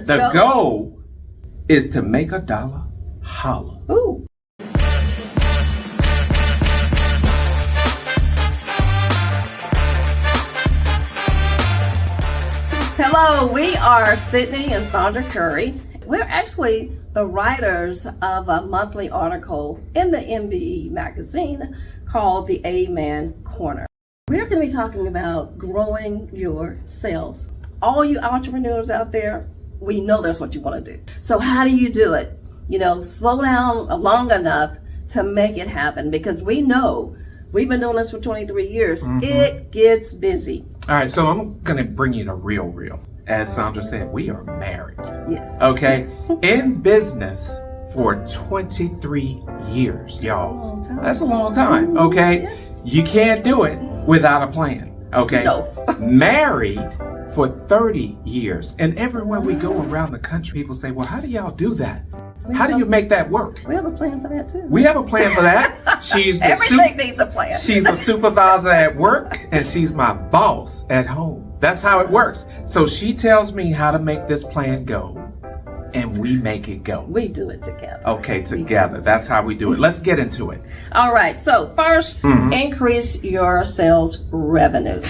The goal is to make a dollar holler. Ooh. Hello, we are Sydney and Sandra Curry. We're actually the writers of a monthly article in the MBE magazine called the A-Man Corner. We're going to be talking about growing your sales. All you entrepreneurs out there, we know that's what you want to do. So how do you do it? Slow down long enough to make it happen, because we know we've been doing this for 23 years. It gets busy. All right, so I'm going to bring you to real. As Sandra said, we are married. Yes. Okay? In business for 23 years, y'all. That's a long time, okay? Yeah. You can't do it without a plan, okay? No. Married for 30 years. And everywhere we go around the country, people say, well, how do y'all do that? How do you make that work? We have a plan for that too. We have a plan for that. She's the Everything needs a plan. She's a supervisor at work, and she's my boss at home. That's how it works. So she tells me how to make this plan go, and we make it go. We do it together. Okay, together. That's how we do it. Let's get into it. All right. So first, increase your sales revenue.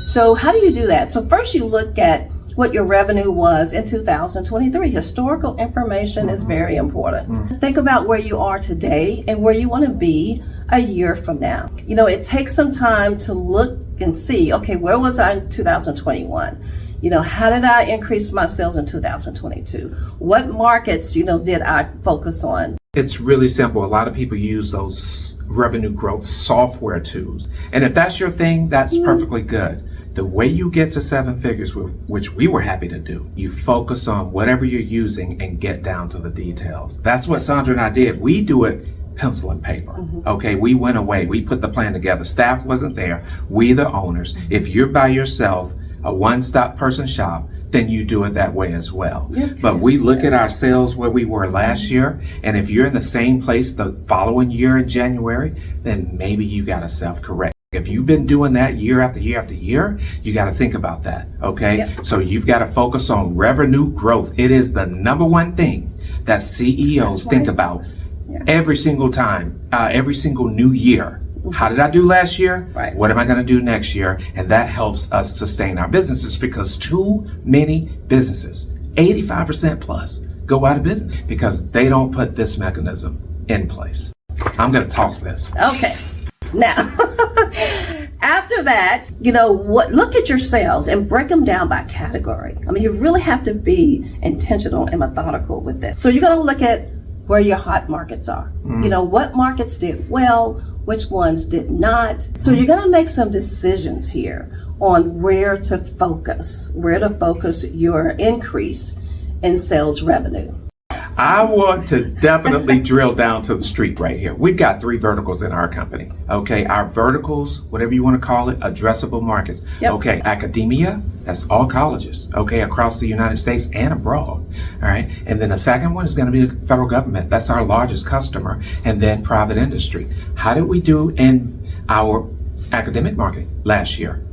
So how do you do that? So first you look at what your revenue was in 2023. Historical information is very important. Think about where you are today and where you want to be a year from now. It takes some time to look and see, okay, where was I in 2021? How did I increase my sales in 2022? What markets, did I focus on? It's really simple. A lot of people use those revenue growth software tools. And if that's your thing, that's perfectly good. The way you get to seven figures, which we were happy to do, you focus on whatever you're using and get down to the details. That's what Sandra and I did. We do it pencil and paper. Okay, we went away. We put the plan together. Staff wasn't there. We, the owners. If you're by yourself, a one-stop person shop, then you do it that way as well. But we look at our sales where we were last year, and if you're in the same place the following year in January, then maybe you got to self-correct. If you've been doing that year after year after year, you got to think about that, okay? So you've got to focus on revenue growth. It is the number one thing that CEOs think about every single time, every single new year. How did I do last year? Right. What am I going to do next year? And that helps us sustain our businesses, because too many businesses, 85% plus, go out of business because they don't put this mechanism in place. I'm going to toss this. Okay. Now, after that, look at your sales and break them down by category. I mean, you really have to be intentional and methodical with this. So you're going to look at where your hot markets are. What markets did well, which ones did not. So you're going to make some decisions here on where to focus your increase in sales revenue. I want to definitely drill down to the street right here. We've got 3 verticals in our company. Okay, our verticals, whatever you want to call it, addressable markets. Okay, academia, that's all colleges, okay, across the United States and abroad. All right, and then the second one is going to be the federal government. That's our largest customer, and then private industry. How did we do in our academic market last year?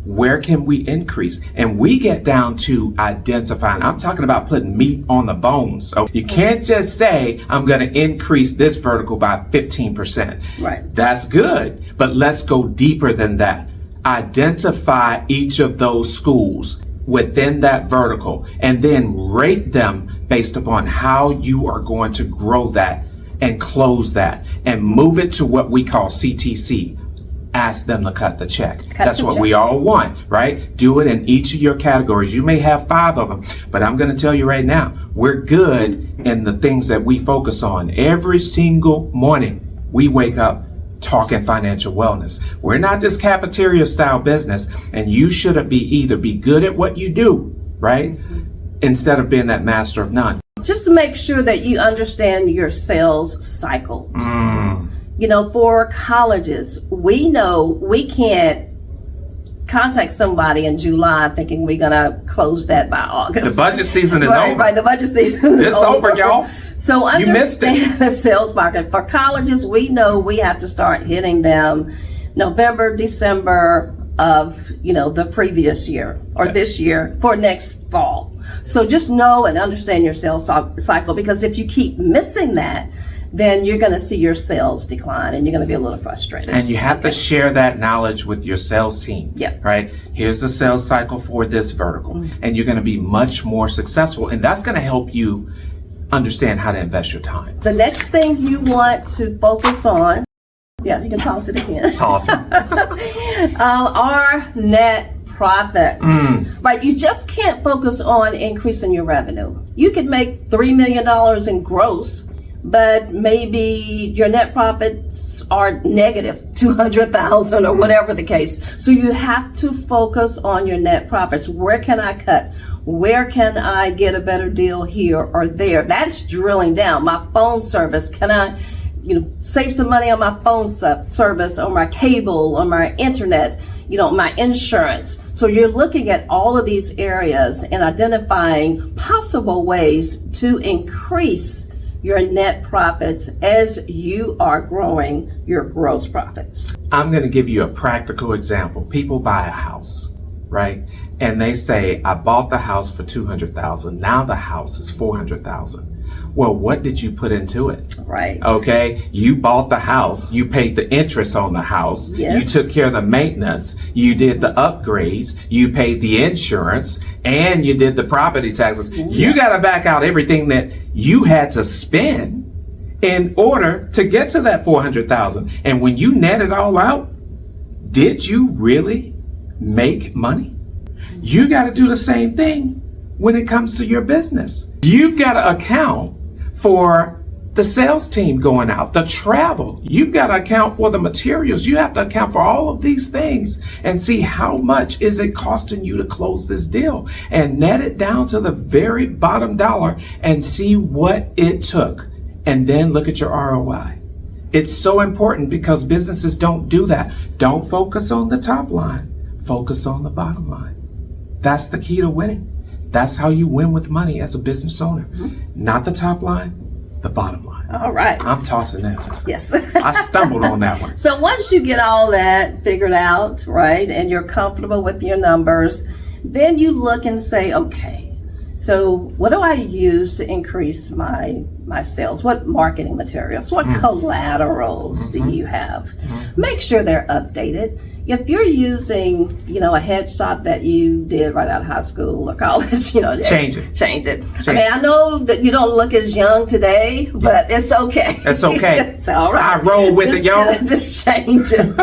Where can we increase? And we get down to identifying. I'm talking about putting meat on the bones. So you can't just say, I'm going to increase this vertical by 15%. Right. That's good, but let's go deeper than that. Identify each of those schools within that vertical and then rate them based upon how you are going to grow that and close that and move it to what we call CTC. Ask them to cut the check. That's what we all want, right? Do it in each of your categories. You may have 5 of them, but I'm going to tell you right now, we're good in the things that we focus on. Every single morning, we wake up talking financial wellness. We're not this cafeteria style business, and you should be good at what you do, right? Instead of being that master of none. Just to make sure that you understand your sales cycles. For colleges, we know we can't contact somebody in July thinking we're going to close that by August. The budget season is over. Right, the budget season is over, y'all. So understand the sales market. For colleges, we know we have to start hitting them November, December, of, the previous year or this year for next fall. So just know and understand your sales cycle, because if you keep missing that, then you're going to see your sales decline and you're going to be a little frustrated. And you have to share that knowledge with your sales team. Yep. Right? Here's the sales cycle for this vertical. And you're going to be much more successful. And that's going to help you understand how to invest your time. The next thing you want to focus on, yeah, you can toss it again. Toss it. Are net profits. Right? You just can't focus on increasing your revenue. You could make $3 million in gross, but maybe your net profits are negative 200,000 or whatever the case. So you have to focus on your net profits. Where can I cut? Where can I get a better deal here or there? That's drilling down. My phone service, can I save some money on my phone service, on my cable, on my internet, my insurance. So you're looking at all of these areas and identifying possible ways to increase your net profits as you are growing your gross profits. I'm going to give you a practical example. People buy a house, right? And they say, I bought the house for $200,000. Now the house is $400,000. Well, what did you put into it? Right. Okay. You bought the house. You paid the interest on the house. Yes. You took care of the maintenance. You did the upgrades. You paid the insurance, and you did the property taxes. You got to back out everything that you had to spend in order to get to that $400,000. And when you net it all out, did you really make money? You got to do the same thing when it comes to your business. You've got to account for the sales team going out, the travel. You've got to account for the materials. You have to account for all of these things and see how much is it costing you to close this deal, and net it down to the very bottom dollar and see what it took. And then look at your ROI. It's so important because businesses don't do that. Don't focus on the top line. Focus on the bottom line. That's the key to winning. That's how you win with money as a business owner. Not the top line, the bottom line. All right. I'm tossing this. Yes. I stumbled on that one. So once you get all that figured out, right, and you're comfortable with your numbers, then you look and say, okay, so what do I use to increase my sales? What marketing materials? What collaterals do you have? Make sure they're updated. If you're using, a headshot that you did right out of high school or college, Change it. Change it. I mean, I know that you don't look as young today, but it's okay. It's okay. It's all right. I roll with it, y'all. Just change it.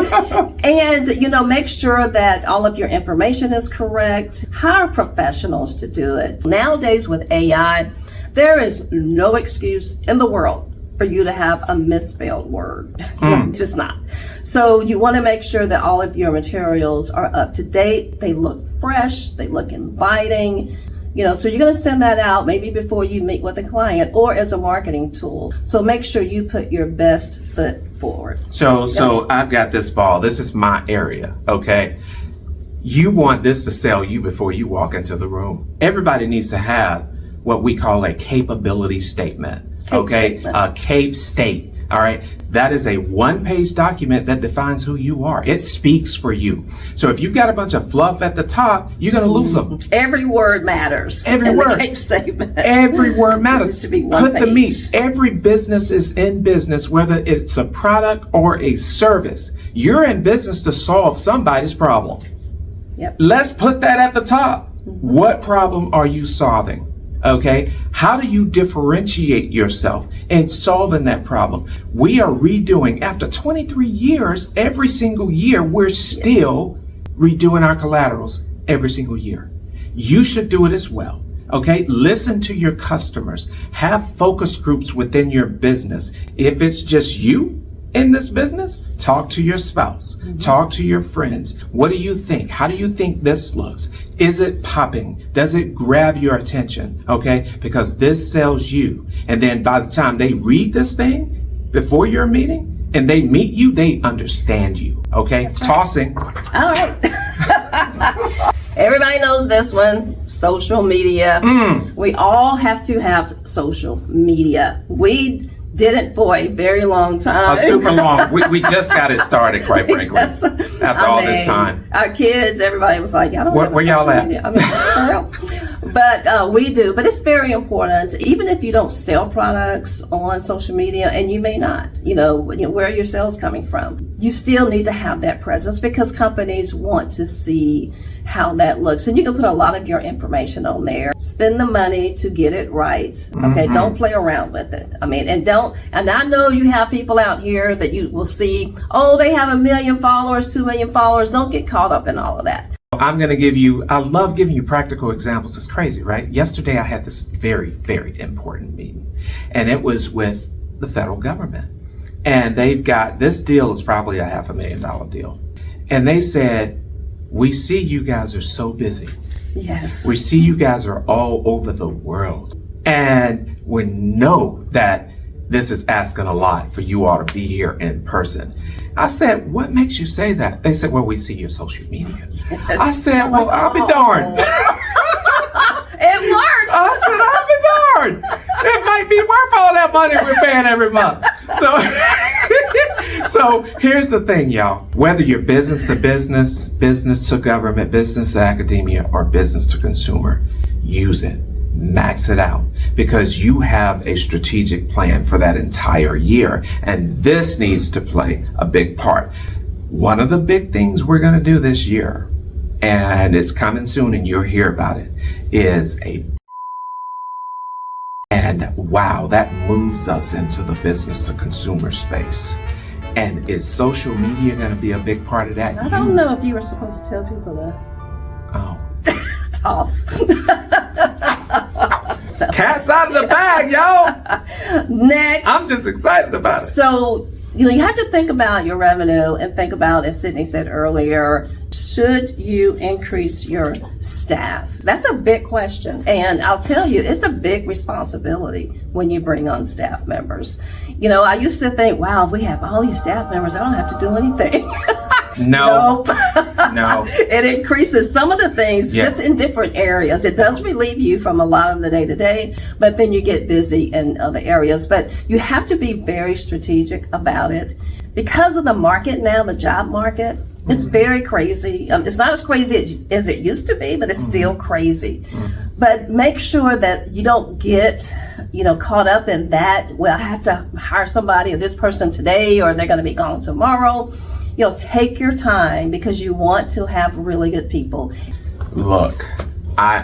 And, make sure that all of your information is correct. Hire professionals to do it. Nowadays with AI, there is no excuse in the world for you to have a misspelled word. It's just not. So you want to make sure that all of your materials are up to date. They look fresh. They look inviting. So you're going to send that out maybe before you meet with a client or as a marketing tool. So make sure you put your best foot forward. So I've got this ball. This is my area. Okay. You want this to sell you before you walk into the room. Everybody needs to have what we call a capability statement. A CAPE state. All right. That is a one-page document that defines who you are. It speaks for you. So if you've got a bunch of fluff at the top, you're going to lose them. Every word matters. Every word. The CAPE statement. Every word matters. It needs to be one Put page. the meat. Every business is in business, whether it's a product or a service. You're in business to solve somebody's problem. Yep. Let's put that at the top. What problem are you solving? Okay, how do you differentiate yourself in solving that problem? We are redoing, after 23 years, every single year, we're still redoing our collaterals every single year. You should do it as well. Okay, listen to your customers. Have focus groups within your business. If it's just you in this business, talk to your spouse, talk to your friends. What do you think? How do you think this looks? Is it popping? Does it grab your attention? Okay, because this sells you. And then by the time they read this thing before your meeting and they meet you, they understand you. Okay, tossing. All right. Everybody knows this one, social media. We all have to have social media. We did it for a very long time. Super long. We just got it started, quite frankly, after all this time. Our kids, everybody was like, I don't know Where y'all at? I mean, for real. But we do. But it's very important, even if you don't sell products on social media, and you may not, where are your sales coming from? You still need to have that presence because companies want to see how that looks. And you can put a lot of your information on there. Spend the money to get it right. Okay, don't play around with it. I mean, and I know you have people out here that you will see, oh, they have 1 million followers, 2 million followers. Don't get caught up in all of that. I love giving you practical examples. It's crazy, right? Yesterday I had this very, very important meeting, and it was with the federal government. And they've got, this deal is probably a $500,000 deal. And they said, we see you guys are so busy. Yes. We see you guys are all over the world. And we know that this is asking a lot for you all to be here in person. I said, what makes you say that? They said, well, we see your social media. Yes. I said, well, I'll be darned. It works. I said, I'll be darned. It might be worth all that money we're paying every month. So here's the thing, y'all. Whether you're business to business, business to government, business to academia, or business to consumer, use it. Max it out, because you have a strategic plan for that entire year, and this needs to play a big part. One of the big things we're going to do this year, and it's coming soon and you'll hear about it, and wow, that moves us into the business to consumer space. And is social media going to be a big part of that? I don't know if you were supposed to tell people that. Oh. Toss. Cat's out of the bag, y'all. Next. I'm just excited about it. So, you have to think about your revenue and think about, as Sydney said earlier, should you increase your staff? That's a big question. And I'll tell you, it's a big responsibility when you bring on staff members. I used to think, wow, if we have all these staff members, I don't have to do anything. No. Nope. No. It increases some of the things just in different areas. It does relieve you from a lot of the day-to-day, but then you get busy in other areas. But you have to be very strategic about it. Because of the market now, the job market, it's very crazy. It's not as crazy as it used to be, but it's still crazy. But make sure that you don't get caught up in that, well, I have to hire somebody or this person today or they're going to be gone tomorrow. Take your time, because you want to have really good people. Look, I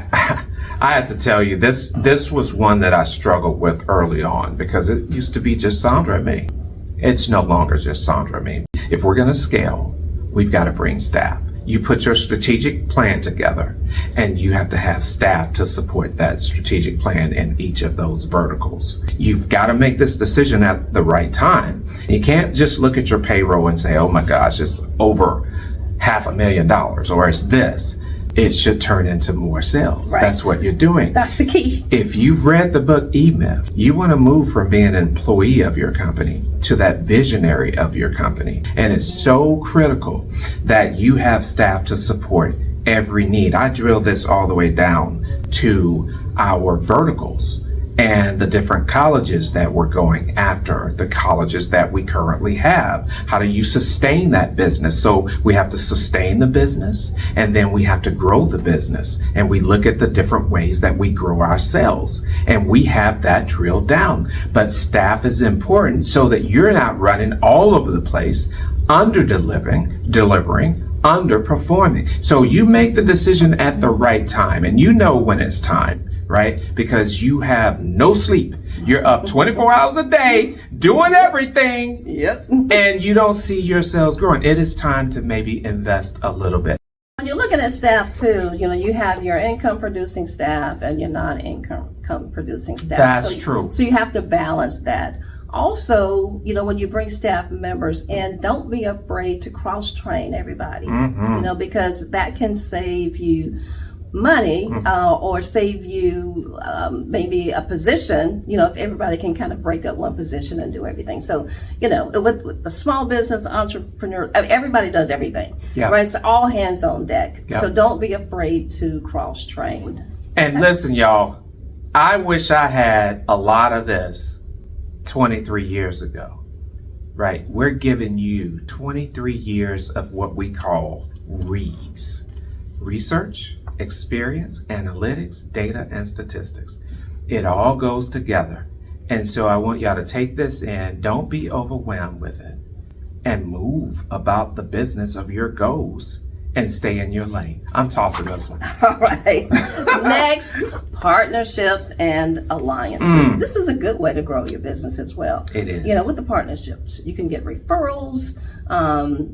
have to tell you, this was one that I struggled with early on, because it used to be just Sandra and me. It's no longer just Sandra and me. If we're going to scale, we've got to bring staff. You put your strategic plan together, and you have to have staff to support that strategic plan in each of those verticals. You've got to make this decision at the right time. You can't just look at your payroll and say, oh my gosh, it's over $500,000 or it's this. It should turn into more sales. Right. That's what you're doing. That's the key. If you've read the book E-Myth, you want to move from being an employee of your company to that visionary of your company. And it's so critical that you have staff to support every need. I drill this all the way down to our verticals and the different colleges that we're going after, the colleges that we currently have. How do you sustain that business? So we have to sustain the business, and then we have to grow the business. And we look at the different ways that we grow ourselves, and we have that drilled down. But staff is important so that you're not running all over the place, delivering, underperforming. So you make the decision at the right time, and you know when it's time. Right? Because you have no sleep. You're up 24 hours a day doing everything. Yep. And you don't see your sales growing. It is time to maybe invest a little bit. When you're looking at staff too, you have your income producing staff and your non-income producing staff. That's true. So you have to balance that. Also, when you bring staff members in, don't be afraid to cross-train everybody, because that can save you money or save you maybe a position, if everybody can kind of break up one position and do everything. So, with the small business entrepreneur, everybody does everything, right? It's all hands on deck. So don't be afraid to cross-train. And listen, y'all, I wish I had a lot of this 23 years ago, right? We're giving you 23 years of what we call READS: research, experience, analytics, data, and statistics. It all goes together. And so I want y'all to take this in. Don't be overwhelmed with it, and move about the business of your goals and stay in your lane. I'm tossing this one. All right. Next, partnerships and alliances. This is a good way to grow your business as well. It is. You know, with the partnerships, you can get referrals.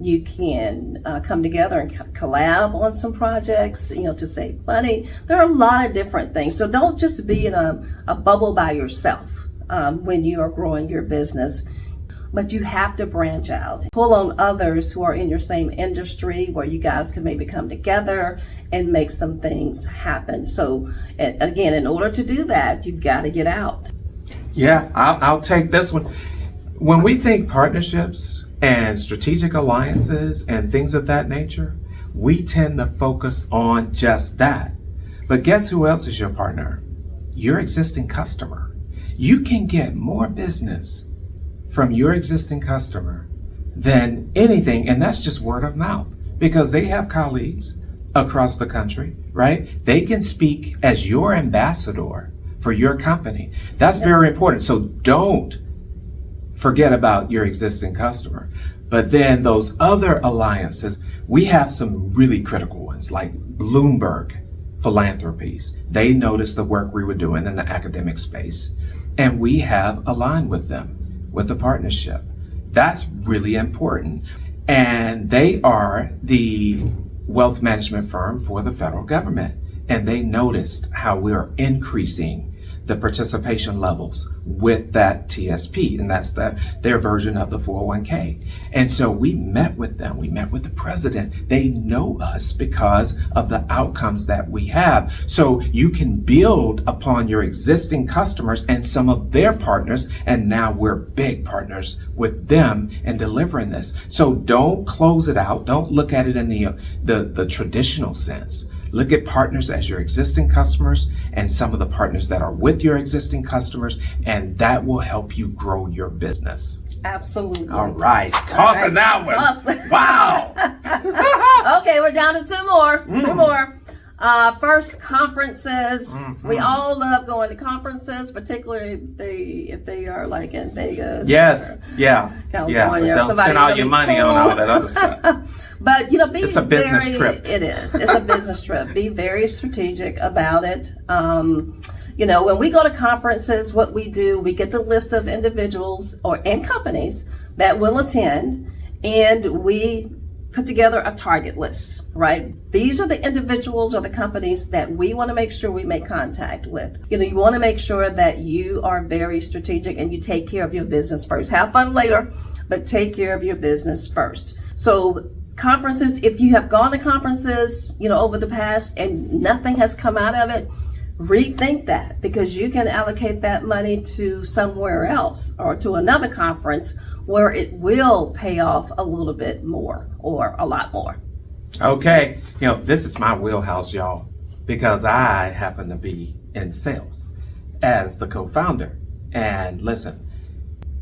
You can come together and collab on some projects, you know, to save money. There are a lot of different things. So don't just be in a bubble by yourself when you are growing your business. But you have to branch out, pull on others who are in your same industry where you guys can maybe come together and make some things happen. So again, in order to do that, you've got to get out. Yeah, I'll take this one. When we think partnerships and strategic alliances and things of that nature, we tend to focus on just that. But guess who else is your partner? Your existing customer. You can get more business from your existing customer than anything, and that's just word of mouth, because they have colleagues across the country, right? They can speak as your ambassador for your company. That's very important. So don't forget about your existing customer. But then those other alliances, we have some really critical ones, like Bloomberg Philanthropies. They noticed the work we were doing in the academic space, and we have aligned with them with the partnership. That's really important. And they are the wealth management firm for the federal government. And they noticed how we are increasing the participation levels with that TSP, and that's their version of the 401k. And so we met with them. We met with the president. They know us because of the outcomes that we have. So you can build upon your existing customers and some of their partners, and now we're big partners with them in delivering this. So don't close it out. Don't look at it in the traditional sense. Look at partners as your existing customers and some of the partners that are with your existing customers, and that will help you grow your business. Absolutely. All right. Tossing that one. Toss. Wow. Okay, we're down to two more. Two more. First, conferences. We all love going to conferences, particularly if they are like in Vegas. Yes. Yeah. California. Yeah. Or Don't somebody spend all really your money cool. on all that other stuff. But, you know, It's a business trip. It is. It's a business trip. Be very strategic about it. You know, when we go to conferences, what we do, we get the list of individuals and companies that will attend, and we put together a target list, right? These are the individuals or the companies that we want to make sure we make contact with. You know, you want to make sure that you are very strategic and you take care of your business first. Have fun later, but take care of your business first. So conferences, if you have gone to conferences, you know, over the past and nothing has come out of it, rethink that, because you can allocate that money to somewhere else or to another conference where it will pay off a little bit more or a lot more. Okay. You know, this is my wheelhouse, y'all, because I happen to be in sales as the co-founder. And listen,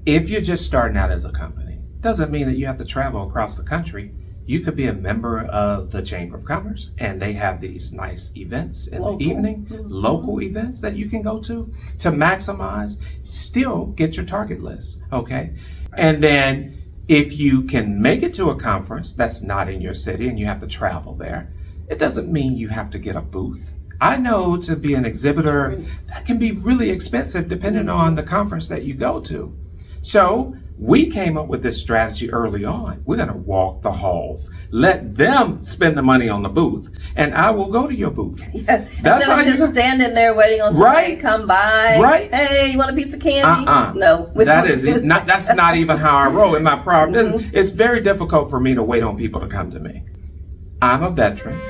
if you're just starting out as a company, doesn't mean that you have to travel across the country. You could be a member of the Chamber of Commerce, and they have these nice events in the evening, local events that you can go to maximize, still get your target list, okay? And then if you can make it to a conference that's not in your city and you have to travel there, it doesn't mean you have to get a booth. I know to be an exhibitor, that can be really expensive depending on the conference that you go to. So we came up with this strategy early on. We're going to walk the halls, let them spend the money on the booth, and I will go to your booth. Yeah. Instead of just standing there waiting on somebody to come by. Right. Hey, you want a piece of candy? No. That's not even how I roll in my prior business. It's very difficult for me to wait on people to come to me. I'm a veteran,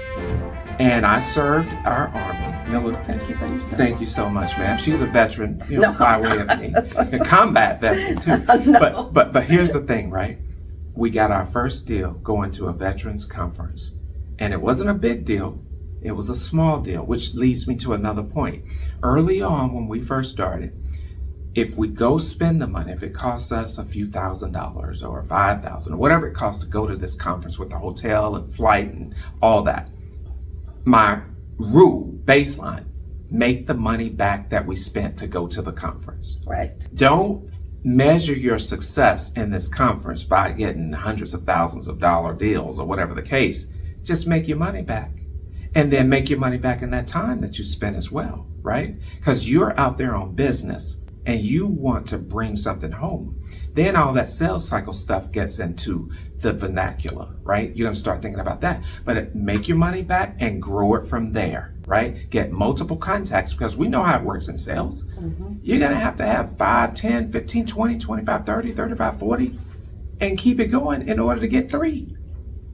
and I served our Army. Thank you so much, ma'am. She's a veteran, you know, by way of me. A combat veteran, too. No. But here's the thing, right? We got our first deal going to a veterans conference. And it wasn't a big deal. It was a small deal, which leads me to another point. Early on, when we first started, if we go spend the money, if it costs us a few $1,000s or $5,000 or whatever it costs to go to this conference with the hotel and flight and all that, my rule, baseline, make the money back that we spent to go to the conference. Right. Don't measure your success in this conference by getting hundreds of thousands of dollar deals or whatever the case. Just make your money back. And then make your money back in that time that you spent as well, right? Because you're out there on business and you want to bring something home. Then all that sales cycle stuff gets into the vernacular, right? You're going to start thinking about that. But make your money back and grow it from there, right? Get multiple contacts, because we know how it works in sales. You're going to have 5, 10, 15, 20, 25, 30, 35, 40, and keep it going in order to get 3.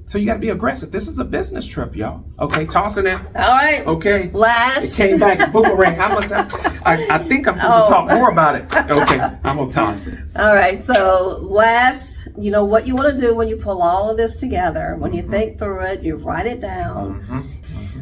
So you got to be aggressive. This is a business trip, y'all. Okay, tossing it. All right. Okay. Last. It came back boomerang. I think I'm supposed to talk more about it. Okay, I'm gonna toss it. All right. So last, what you want to do when you pull all of this together, when you think through it, you write it down.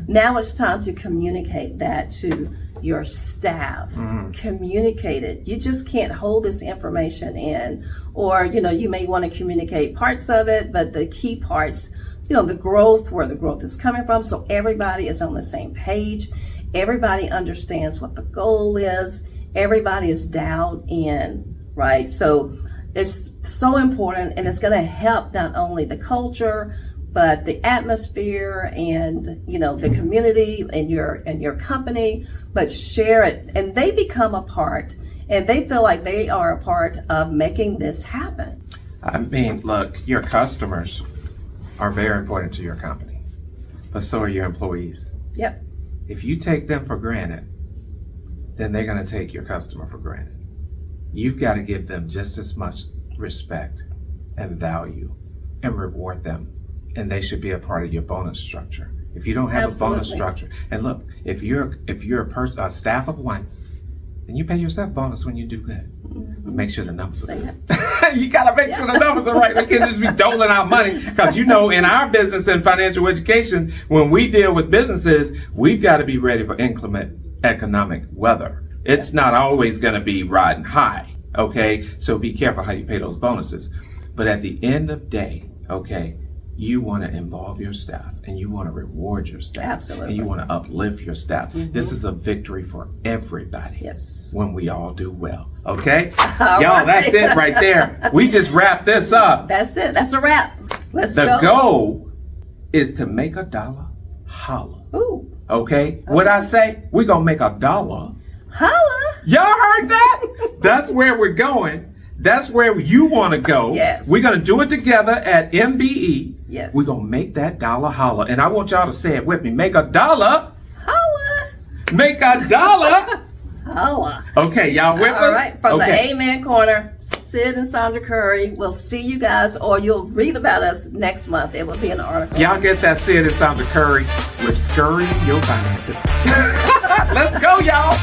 Now it's time to communicate that to your staff. Communicate it. You just can't hold this information in, or you may want to communicate parts of it, but the key parts, the growth, where the growth is coming from, so everybody is on the same page. Everybody understands what the goal is. Everybody is dialed in, right? So it's so important, and it's going to help not only the culture, but the atmosphere and the community and your company. But share it, and they become a part, and they feel like they are a part of making this happen. I mean, look, your customers are very important to your company, but so are your employees. Yep. If you take them for granted, then they're going to take your customer for granted. You've got to give them just as much respect and value and reward them, and they should be a part of your bonus structure. If you don't have a bonus structure, and look, if you're a staff of 1, then you pay yourself bonus when you do good. But make sure the numbers are good. You gotta make sure the numbers are right. We can't just be doling out money, because in our business and financial education, when we deal with businesses, we've got to be ready for inclement economic weather. It's not always going to be riding high. Okay, so be careful how you pay those bonuses. But at the end of the day, okay, you want to involve your staff, and you want to reward your staff. Absolutely. And you want to uplift your staff. This is a victory for everybody. Yes. When we all do well. Okay? All Y'all, right. that's it right there. We just wrapped this up. That's it. That's a wrap. Let's The go. goal is to make $1 holla. Ooh. Okay? What I say? We're going to make $1. Holla. Y'all heard that? That's where we're going. That's where you want to go. Yes. We're going to do it together at MBE. Yes. We're going to make that $1 holla. And I want y'all to say it with me. Make $1. Holla. Make $1. Holla. Okay, y'all with us? All right. From the Okay. Amen Corner, Sid and Sandra Curry. We'll see you guys, or you'll read about us next month. It will be an article. Y'all get that Sid and Sandra Curry. We're scurrying your finances. Let's go, y'all.